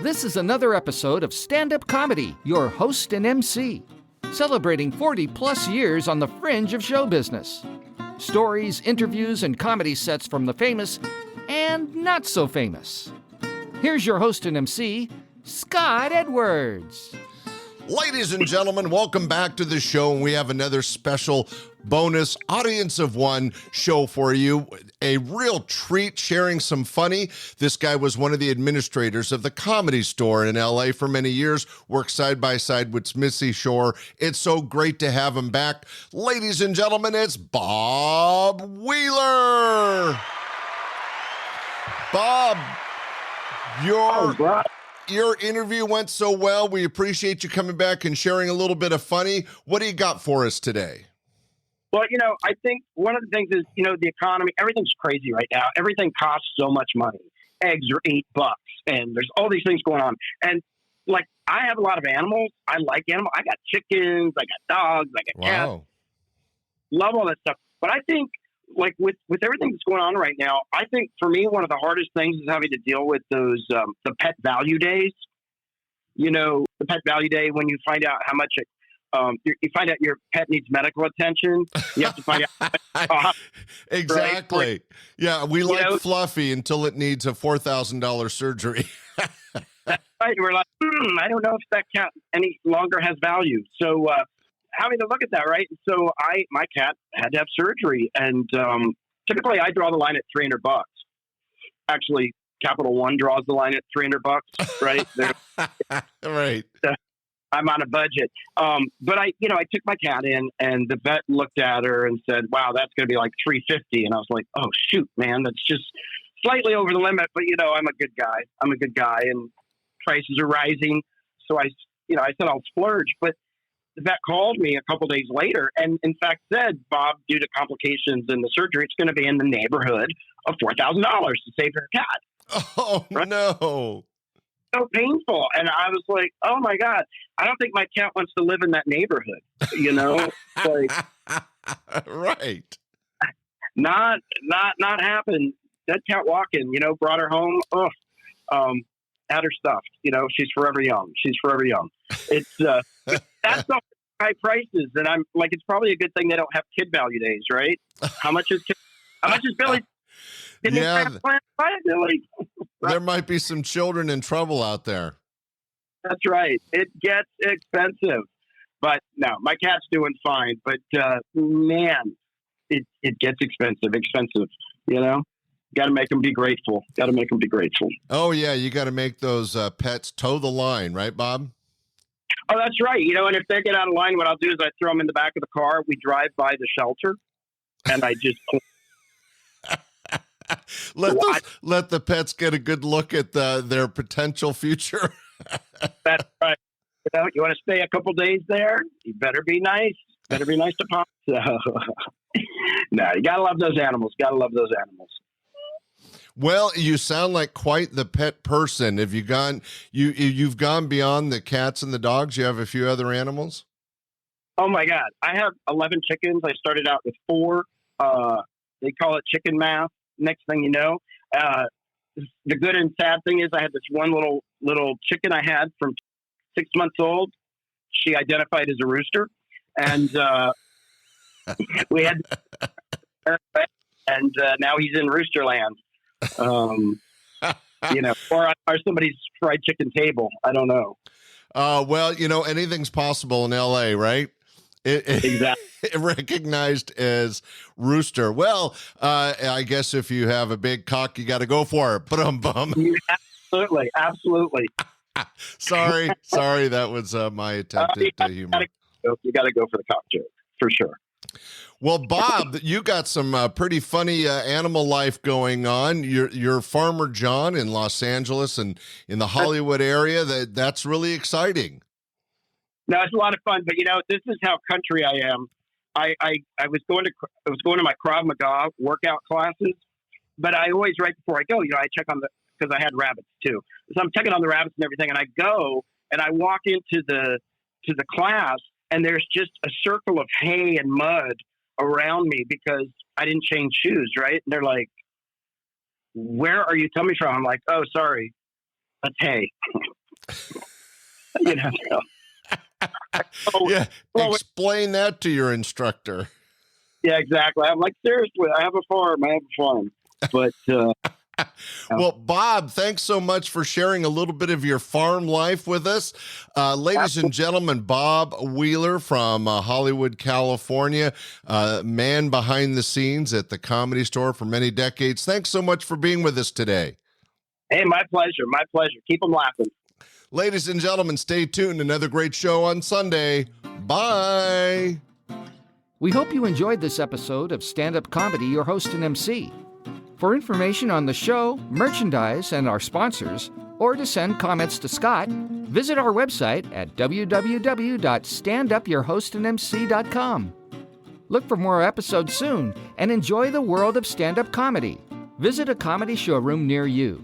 This is another episode of Standup Comedy, your host and MC, celebrating 40-plus years on the fringe of show business. Stories, interviews, and comedy sets from the famous and not so famous. Here's your host and MC, Scott Edwards. Ladies and gentlemen, welcome back to the show. We have another special bonus audience of one show for you. A real treat, sharing some funny. This guy was one of the administrators of the Comedy Store in LA for many years, worked side by side with Mitzi Shore. It's so great to have him back. Ladies and gentlemen, it's Bob Wheeler. Bob, your interview went so well. We appreciate you coming back and sharing a little bit of funny. What do you got for us today? Well, I think one of the things is, the economy, everything's crazy right now. Everything costs so much money. Eggs are $8 and there's all these things going on. And I have a lot of animals. I like animals. I got chickens, I got dogs, I got cats. Love all that stuff. But I think with everything that's going on right now, I think for me, one of the hardest things is having to deal with those, the pet value days. The pet value day, when you find out how much you find out your pet needs medical attention. You have to find out. Exactly. Right? Yeah, we like Fluffy until it needs a $4,000 surgery. Right. We're like, I don't know if that cat any longer has value. So having to look at that, right? So my cat had to have surgery, and typically I draw the line at $300. Actually, Capital One draws the line at $300. Right. Right. I'm on a budget. But I took my cat in, and the vet looked at her and said, wow, that's going to be like $350. And I was like, oh shoot, man, that's just slightly over the limit. But I'm a good guy and prices are rising. So I said, I'll splurge. But the vet called me a couple days later and in fact said, Bob, due to complications in the surgery, it's going to be in the neighborhood of $4,000 to save your cat. Oh, right? No. So painful. And I was like, oh my God, I don't think my cat wants to live in that neighborhood, Right. Not happen. That cat walking, brought her home. Had her stuffed, she's forever young. It's, that's the high prices. And I'm like, it's probably a good thing they don't have kid value days, right? How much is Billy? Yeah. Billy? There might be some children in trouble out there. That's right. It gets expensive, but no, my cat's doing fine. But man, it gets expensive. Got to make them be grateful. Oh yeah, you got to make those pets toe the line, right, Bob? Oh, that's right. And if they get out of line, what I'll do is I throw them in the back of the car. We drive by the shelter, and I just. Let the pets get a good look at their potential future. That's right. You want to stay a couple days there? You better be nice. Better be nice to Pop. So, no, you gotta love those animals. Well, you sound like quite the pet person. Have you gone? You've gone beyond the cats and the dogs. You have a few other animals. Oh my God, I have 11 chickens. I started out with 4. They call it chicken math. Next thing you know, the good and sad thing is I had this one little chicken I had from 6 months old. She identified as a rooster, and we had, and now he's in rooster land. Or somebody's fried chicken table. I don't know. Well, anything's possible in LA, right? Exactly. Recognized as rooster. Well, I guess if you have a big cock, you got to go for it. Bum. Absolutely. Sorry. That was my attempt at humor. You got to go for the cock joke for sure. Well, Bob, you got some pretty funny animal life going on. You're Farmer John in Los Angeles and in the Hollywood area. That's really exciting. No, it's a lot of fun, but this is how country I am. I was going to my Krav Maga workout classes, but I always right before I go, I check on because I had rabbits too. So I'm checking on the rabbits and everything, and I go and I walk into the class, and there's just a circle of hay and mud around me because I didn't change shoes, right? And they're like, "Where are you coming from?" I'm like, "Oh, sorry, that's hay." You know. So, Yeah, well, explain that to your instructor. yeah, exactly. I'm like, seriously, I have a farm. But Well, Bob, thanks so much for sharing a little bit of your farm life with us. Ladies and gentlemen, Bob Wheeler from Hollywood, California, man behind the scenes at the Comedy Store for many decades. Thanks so much for being with us today. hey, my pleasure. My pleasure. Keep them laughing. Ladies and gentlemen, stay tuned. Another great show on Sunday. Bye. We hope you enjoyed this episode of Stand-Up Comedy, your host and MC. For information on the show, merchandise, and our sponsors, or to send comments to Scott, visit our website at www.standupyourhostandmc.com. Look for more episodes soon and enjoy the world of stand-up comedy. Visit a comedy showroom near you.